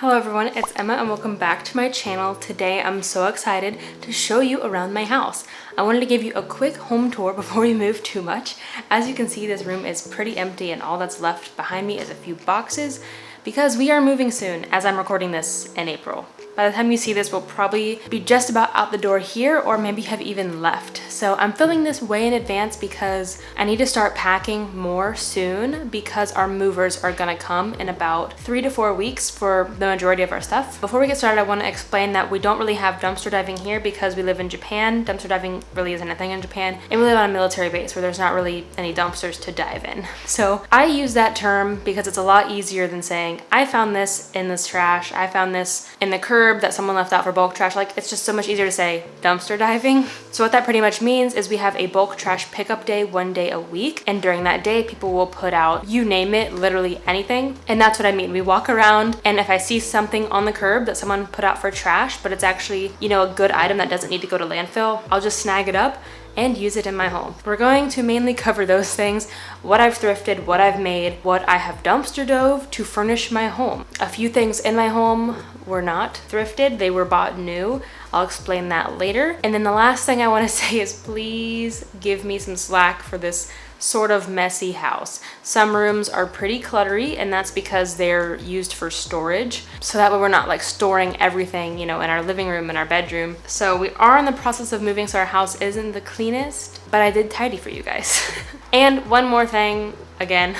Hello everyone, it's Emma and welcome back to my channel. Today I'm so excited to show you around my house. I wanted to give you a quick home tour before we move too much. As you can see, this room is pretty empty and all that's left behind me is a few boxes because we are moving soon as I'm recording this in April. By the time you see this, we'll probably be just about out the door here or maybe have even left. So I'm filming this way in advance because I need to start packing more soon because our movers are gonna come in about 3 to 4 weeks for the majority of our stuff. Before we get started, I want to explain that we don't really have dumpster diving here because we live in Japan. Dumpster diving really isn't a thing in Japan. And we live on a military base where there's not really any dumpsters to dive in. So I use that term because it's a lot easier than saying, I found this in this trash, I found this in the curb that someone left out for bulk trash. Like, it's just so much easier to say dumpster diving. So what that pretty much means is we have a bulk trash pickup day 1 day a week, and during that day people will put out, you name it, literally anything. And that's what I mean. We walk around and if I see something on the curb that someone put out for trash but it's actually, you know, a good item that doesn't need to go to landfill, I'll just snag it up and use it in my home. We're going to mainly cover those things, what I've thrifted, what I've made, what I have dumpster dove to furnish my home. A few things in my home were not thrifted, they were bought new. I'll explain that later. And then the last thing I wanna say is please give me some slack for this sort of messy house. Some rooms are pretty cluttery and that's because they're used for storage. So that way we're not like storing everything, you know, in our living room and our bedroom. So we are in the process of moving, so our house isn't the cleanest, but I did tidy for you guys. And one more thing, again,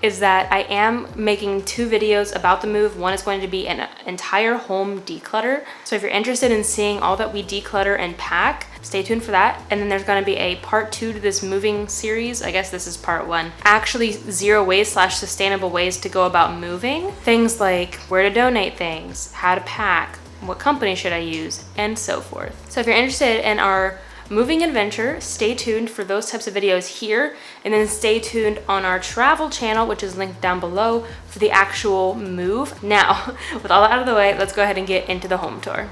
is that I am making 2 videos about the move. One is going to be an entire home declutter. So if you're interested in seeing all that we declutter and pack, stay tuned for that. And then there's going to be a part 2 to this moving series. I guess this is part 1. Actually, 0 ways / sustainable ways to go about moving. Things like where to donate things, how to pack, what company should I use, and so forth. So if you're interested in our moving adventure, stay tuned for those types of videos here, and then stay tuned on our travel channel, which is linked down below, for the actual move. Now, with all that out of the way, let's go ahead and get into the home tour.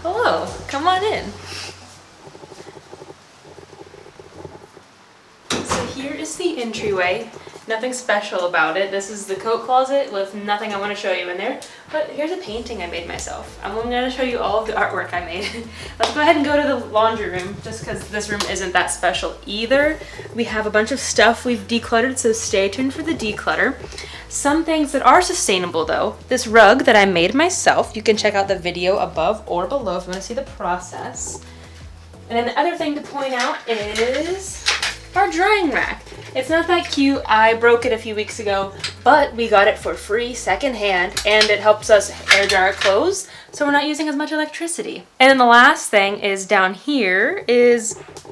Hello, come on in. So here is the entryway. Nothing special about it. This is the coat closet with nothing I want to show you in there. But here's a painting I made myself. I'm going to show you all of the artwork I made. Let's go ahead and go to the laundry room just because this room isn't that special either. We have a bunch of stuff we've decluttered, so stay tuned for the declutter. Some things that are sustainable though. This rug that I made myself. You can check out the video above or below if you want to see the process. And then the other thing to point out is our drying rack. It's not that cute. I broke it a few weeks ago, but we got it for free secondhand and it helps us air dry our clothes so we're not using as much electricity. And then the last thing is down here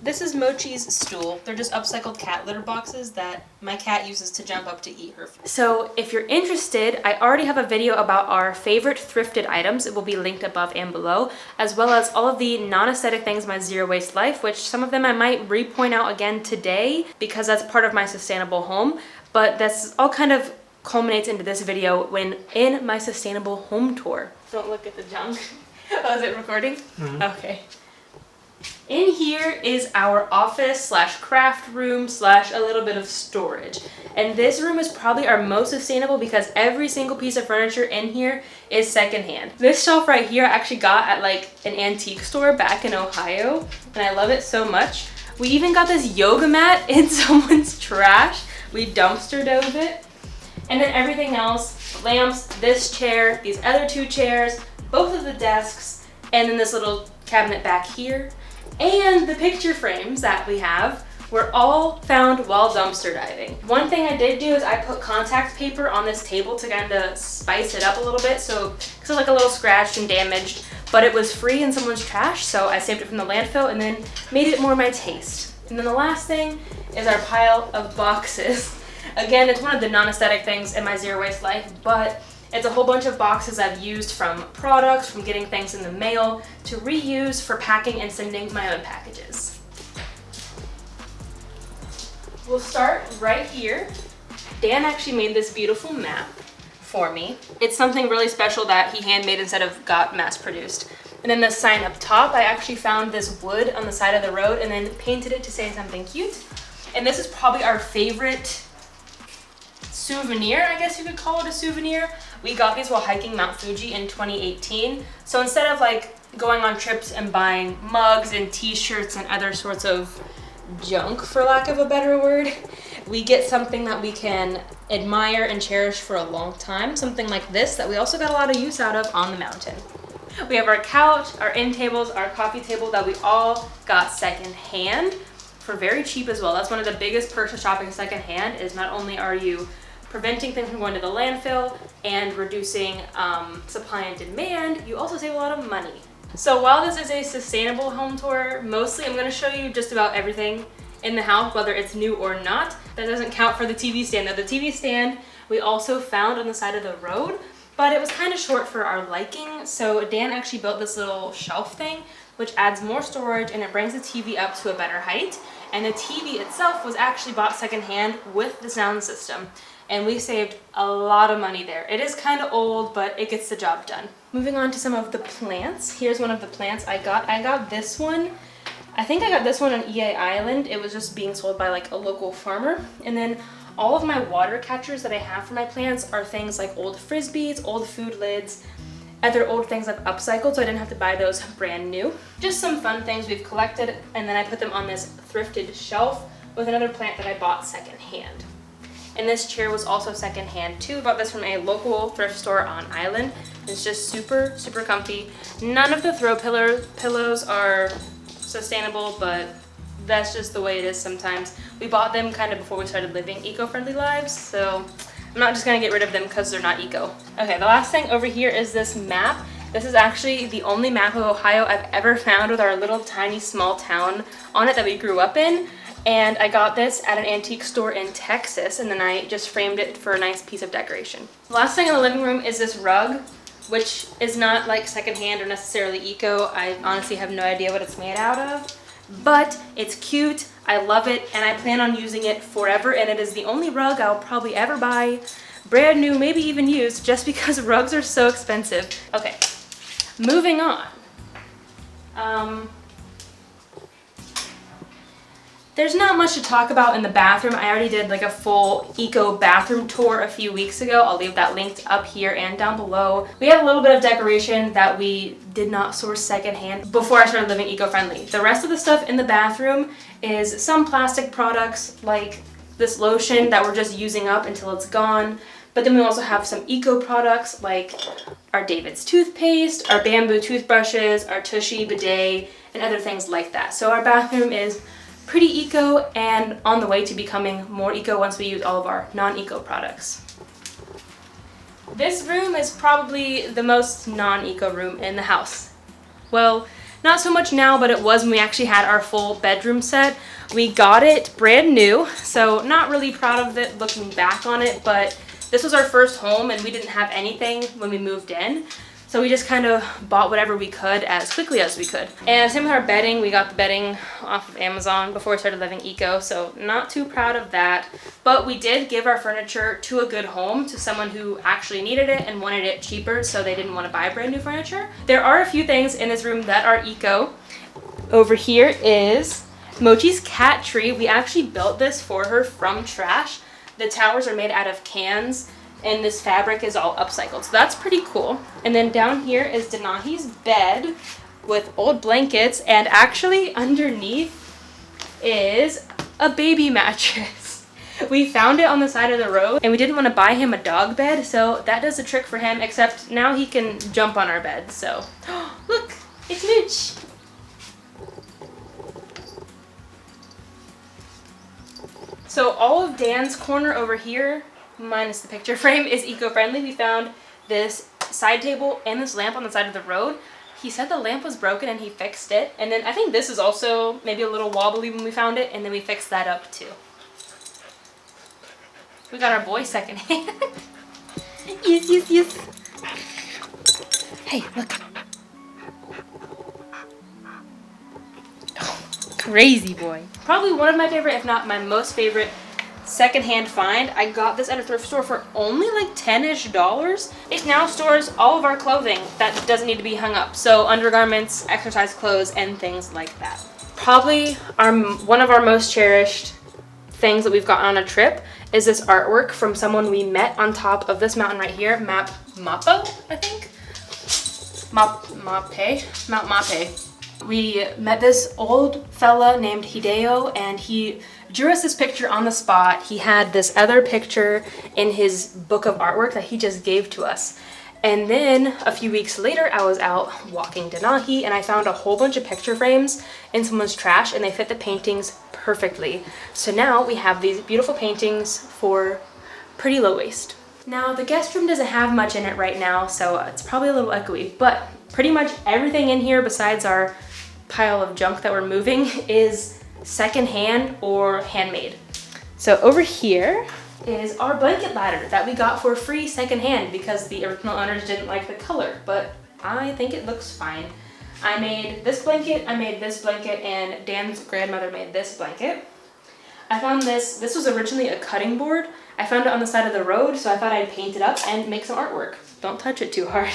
this is Mochi's stool. They're just upcycled cat litter boxes that my cat uses to jump up to eat her food. So if you're interested, I already have a video about our favorite thrifted items. It will be linked above and below, as well as all of the non-aesthetic things in my zero waste life, which some of them I might re-point out again today because that's part of my sustainable home. But that's all kind of culminates into this video when in my sustainable home tour. Don't look at the junk. Oh, is it recording? Mm-hmm. Okay. In here is our office / craft room / a little bit of storage. And this room is probably our most sustainable because every single piece of furniture in here is secondhand. This shelf right here I actually got at like an antique store back in Ohio and I love it so much. We even got this yoga mat in someone's trash. We dumpster dove it. And then everything else, lamps, this chair, these other 2 chairs, both of the desks, and then this little cabinet back here. And the picture frames that we have were all found while dumpster diving. One thing I did do is I put contact paper on this table to kind of spice it up a little bit, so it's like a little scratched and damaged, but it was free in someone's trash, so I saved it from the landfill and then made it more my taste. And then the last thing is our pile of boxes. Again, it's one of the non-aesthetic things in my zero waste life, but it's a whole bunch of boxes I've used from products, from getting things in the mail, to reuse for packing and sending my own packages. We'll start right here. Dan actually made this beautiful map for me. It's something really special that he handmade instead of got mass-produced. And then the sign up top, I actually found this wood on the side of the road and then painted it to say something cute. And this is probably our favorite souvenir, I guess you could call it a souvenir, We got these while hiking Mount Fuji in 2018. So instead of like going on trips and buying mugs and t-shirts and other sorts of junk, for lack of a better word, we get something that we can admire and cherish for a long time. Something like this that we also got a lot of use out of on the mountain. We have our couch, our end tables, our coffee table that we all got secondhand for very cheap as well. That's one of the biggest perks of shopping secondhand, is not only are you preventing things from going to the landfill and reducing supply and demand, you also save a lot of money. So while this is a sustainable home tour, mostly I'm going to show you just about everything in the house, whether it's new or not. That doesn't count for the TV stand. Now the TV stand we also found on the side of the road, but it was kind of short for our liking. So Dan actually built this little shelf thing, which adds more storage and it brings the TV up to a better height. And the TV itself was actually bought secondhand with the sound system. And we saved a lot of money there. It is kind of old, but it gets the job done. Moving on to some of the plants. Here's one of the plants I got. I got this one. I think I got this one on EA Island. It was just being sold by like a local farmer. And then all of my water catchers that I have for my plants are things like old Frisbees, old food lids, other old things I've upcycled, so I didn't have to buy those brand new. Just some fun things we've collected, and then I put them on this thrifted shelf with another plant that I bought secondhand. And this chair was also secondhand too. Bought this from a local thrift store on Island. It's just super, super comfy. None of the throw pillows are sustainable, but that's just the way it is sometimes. We bought them kind of before we started living eco-friendly lives, so I'm not just gonna get rid of them because they're not eco. Okay, the last thing over here is this map. This is actually the only map of Ohio I've ever found with our little tiny small town on it that we grew up in. And I got this at an antique store in Texas, and then I just framed it for a nice piece of decoration. The last thing in the living room is this rug, which is not like secondhand or necessarily eco. I honestly have no idea what it's made out of, but it's cute. I love it, and I plan on using it forever, and it is the only rug I'll probably ever buy brand new, maybe even used, just because rugs are so expensive. Okay, moving on. There's not much to talk about in the bathroom. I already did like a full eco bathroom tour a few weeks ago. I'll leave that linked up here and down below. We had a little bit of decoration that we did not source secondhand before I started living eco-friendly. The rest of the stuff in the bathroom is some plastic products like this lotion that we're just using up until it's gone. But then we also have some eco products like our David's toothpaste, our bamboo toothbrushes, our Tushy bidet, and other things like that. So our bathroom is pretty eco and on the way to becoming more eco once we use all of our non-eco products. This room is probably the most non-eco room in the house. Well, not so much now, but it was when we actually had our full bedroom set. We got it brand new, so not really proud of it looking back on it, but this was our first home and we didn't have anything when we moved in. So we just kind of bought whatever we could as quickly as we could. And same with our bedding. We got the bedding off of Amazon before we started living eco, so not too proud of that. But we did give our furniture to a good home, to someone who actually needed it and wanted it cheaper, so they didn't want to buy brand new furniture. There are a few things in this room that are eco. Over here is Mochi's cat tree. We actually built this for her from trash. The towers are made out of cans, and this fabric is all upcycled, so that's pretty cool. And then down here is Denahi's bed with old blankets, and actually underneath is a baby mattress. We found it on the side of the road, and we didn't want to buy him a dog bed, so that does the trick for him, except now he can jump on our bed, so. Look, it's Mooch. So all of Dan's corner over here, minus the picture frame, is eco-friendly. We found this side table and this lamp on the side of the road. He said the lamp was broken and he fixed it. And then I think this is also maybe a little wobbly when we found it, and then we fixed that up too. We got our boy secondhand. Yes, yes, yes. Hey, look. Oh, crazy boy. Probably one of my favorite, if not my most favorite, secondhand find. I got this at a thrift store for only like $10-ish. It now stores all of our clothing that doesn't need to be hung up. So undergarments, exercise clothes, and things like that. Probably one of our most cherished things that we've gotten on a trip is this artwork from someone we met on top of this mountain right here, Mount Mape, I think? Mount Mape. We met this old fella named Hideo, and he drew us this picture on the spot. He had this other picture in his book of artwork that he just gave to us. And then a few weeks later, I was out walking Denahi and I found a whole bunch of picture frames in someone's trash, and they fit the paintings perfectly. So now we have these beautiful paintings for pretty low waste. Now the guest room doesn't have much in it right now, so it's probably a little echoey, but pretty much everything in here besides our pile of junk that we're moving is secondhand or handmade. So over here is our blanket ladder that we got for free secondhand because the original owners didn't like the color, but I think it looks fine. I made this blanket, and Dan's grandmother made this blanket. I found this was originally a cutting board. I found it on the side of the road, so I thought I'd paint it up and make some artwork. Don't touch it too hard.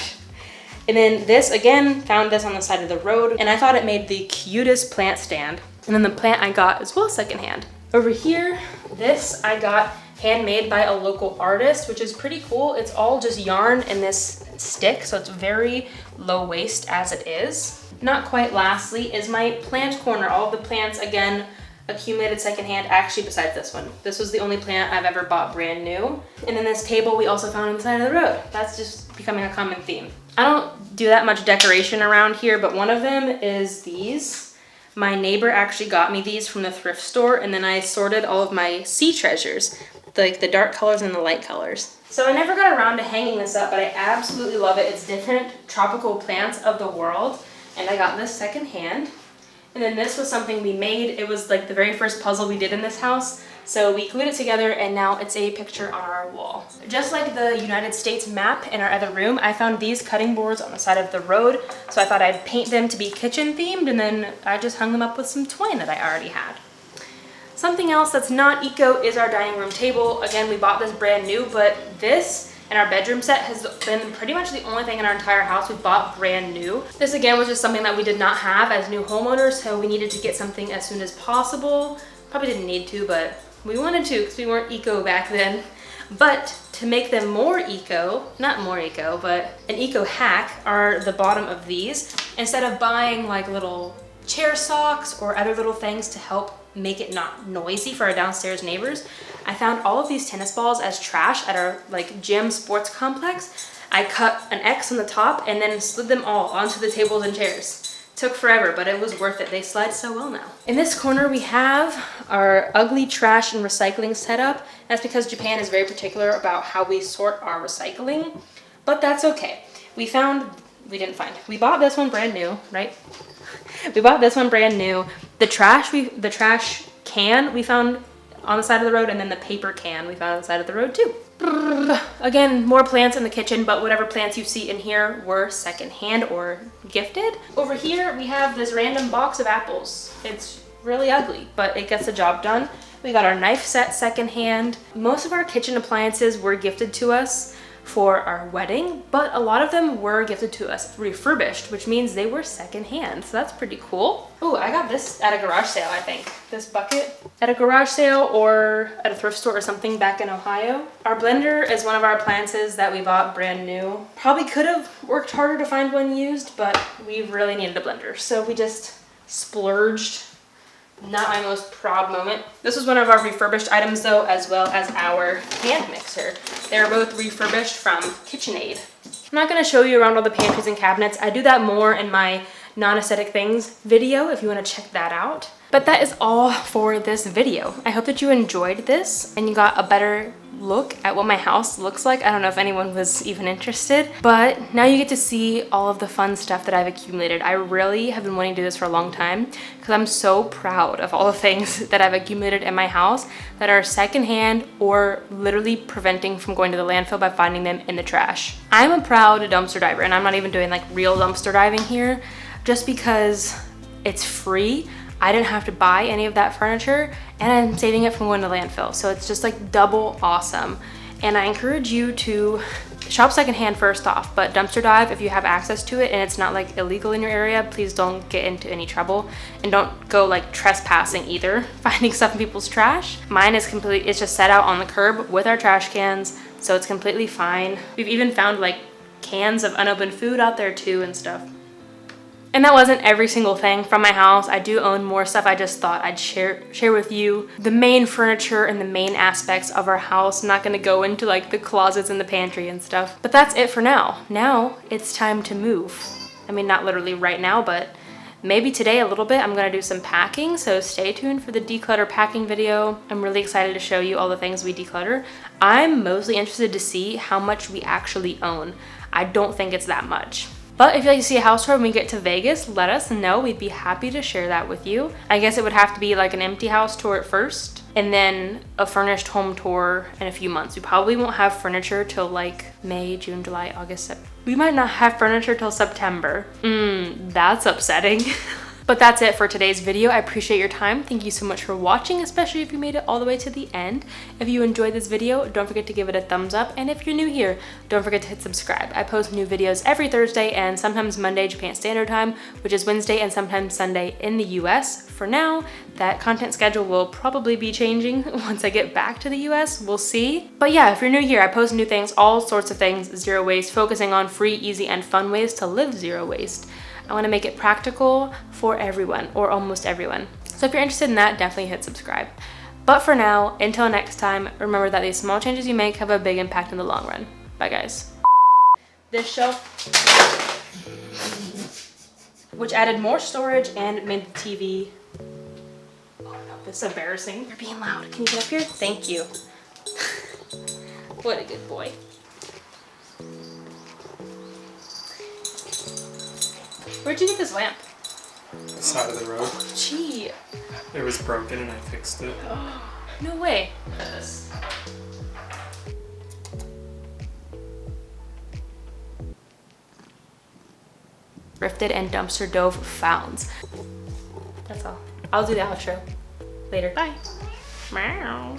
And then this, again, found this on the side of the road, and I thought it made the cutest plant stand. And then the plant I got as well secondhand. Over here, this I got handmade by a local artist, which is pretty cool. It's all just yarn and this stick, so it's very low waste as it is. Not quite lastly is my plant corner. All of the plants, again, accumulated secondhand, actually besides this one. This was the only plant I've ever bought brand new. And then this table we also found on the side of the road. That's just becoming a common theme. I don't do that much decoration around here, but one of them is these. My neighbor actually got me these from the thrift store, and then I sorted all of my sea treasures, like the dark colors and the light colors. So I never got around to hanging this up, but I absolutely love it. It's different tropical plants of the world, and I got this secondhand. And then this was something we made. It was like the very first puzzle we did in this house. So we glued it together, and now it's a picture on our wall. Just like the United States map in our other room, I found these cutting boards on the side of the road. So I thought I'd paint them to be kitchen themed, and then I just hung them up with some twine that I already had. Something else that's not eco is our dining room table. Again, we bought this brand new, but this and our bedroom set has been pretty much the only thing in our entire house we bought brand new. This again was just something that we did not have as new homeowners, so we needed to get something as soon as possible. Probably didn't need to, but we wanted to because we weren't eco back then. But to make them more eco, not more eco, but an eco hack are the bottom of these. Instead of buying like little chair socks or other little things to help make it not noisy for our downstairs neighbors, I found all of these tennis balls as trash at our like gym sports complex. I cut an X on the top and then slid them all onto the tables and chairs. Took forever, but it was worth it. They slide so well now. In this corner, we have our ugly trash and recycling setup. That's because Japan is very particular about how we sort our recycling, but that's okay. We bought this one brand new, right? We bought this one brand new. The trash can we found on the side of the road, and then the paper can we found on the side of the road too. Again, more plants in the kitchen, but whatever plants you see in here were secondhand or gifted. Over here, we have this random box of apples. It's really ugly, but it gets the job done. We got our knife set secondhand. Most of our kitchen appliances were gifted to us for our wedding, but a lot of them were gifted to us refurbished, which means they were secondhand. So that's pretty cool. Oh, I got this at a garage sale, I think. This bucket at a garage sale or at a thrift store or something back in Ohio. Our blender is one of our appliances that we bought brand new. Probably could have worked harder to find one used, but we really needed a blender. So we just splurged. Not my most proud moment. This was one of our refurbished items though, as well as our hand mixer. They're both refurbished from KitchenAid. I'm not gonna show you around all the pantries and cabinets. I do that more in my non-aesthetic things video if you wanna check that out. But that is all for this video. I hope that you enjoyed this and you got a better look at what my house looks like. I don't know if anyone was even interested, but now you get to see all of the fun stuff that I've accumulated. I really have been wanting to do this for a long time because I'm so proud of all the things that I've accumulated in my house that are secondhand or literally preventing from going to the landfill by finding them in the trash. I'm a proud dumpster diver, and I'm not even doing like real dumpster diving here just because it's free. I didn't have to buy any of that furniture, and I'm saving it from going to landfill. So it's just like double awesome. And I encourage you to shop secondhand first off, but dumpster dive if you have access to it and it's not like illegal in your area. Please don't get into any trouble, and don't go like trespassing either, finding stuff in people's trash. Mine is completely, it's just set out on the curb with our trash cans, so it's completely fine. We've even found like cans of unopened food out there too and stuff. And that wasn't every single thing from my house. I do own more stuff. I just thought I'd share with you the main furniture and the main aspects of our house. I'm not gonna go into like the closets and the pantry and stuff. But that's it for now. Now it's time to move. I mean, not literally right now, but maybe today a little bit. I'm gonna do some packing, so stay tuned for the declutter packing video. I'm really excited to show you all the things we declutter. I'm mostly interested to see how much we actually own. I don't think it's that much. But if you'd like to see a house tour when we get to Vegas, let us know. We'd be happy to share that with you. I guess it would have to be like an empty house tour at first, and then a furnished home tour in a few months. We probably won't have furniture till like May, June, July, August, we might not have furniture till September. That's upsetting. But that's it for today's video. I appreciate your time. Thank you so much for watching, especially if you made it all the way to the end. If you enjoyed this video, don't forget to give it a thumbs up. And if you're new here, don't forget to hit subscribe. I post new videos every Thursday and sometimes Monday Japan Standard Time, which is Wednesday, and sometimes Sunday in the US. For now, that content schedule will probably be changing once I get back to the US. We'll see. But yeah, if you're new here, I post new things, all sorts of things, zero waste, focusing on free, easy, and fun ways to live zero waste. I want to make it practical for everyone, or almost everyone. So if you're interested in that, definitely hit subscribe. But for now, until next time, remember that these small changes you make have a big impact in the long run. Bye guys. This shelf, which added more storage and made the TV. Oh no, this is embarrassing. You're being loud. Can you get up here? Thank you. What a good boy. Where'd you get this lamp? The side of the road. Oh, gee. It was broken and I fixed it. No way. Thrifted and dumpster dove founds. That's all. I'll do the outro later. Bye. Meow.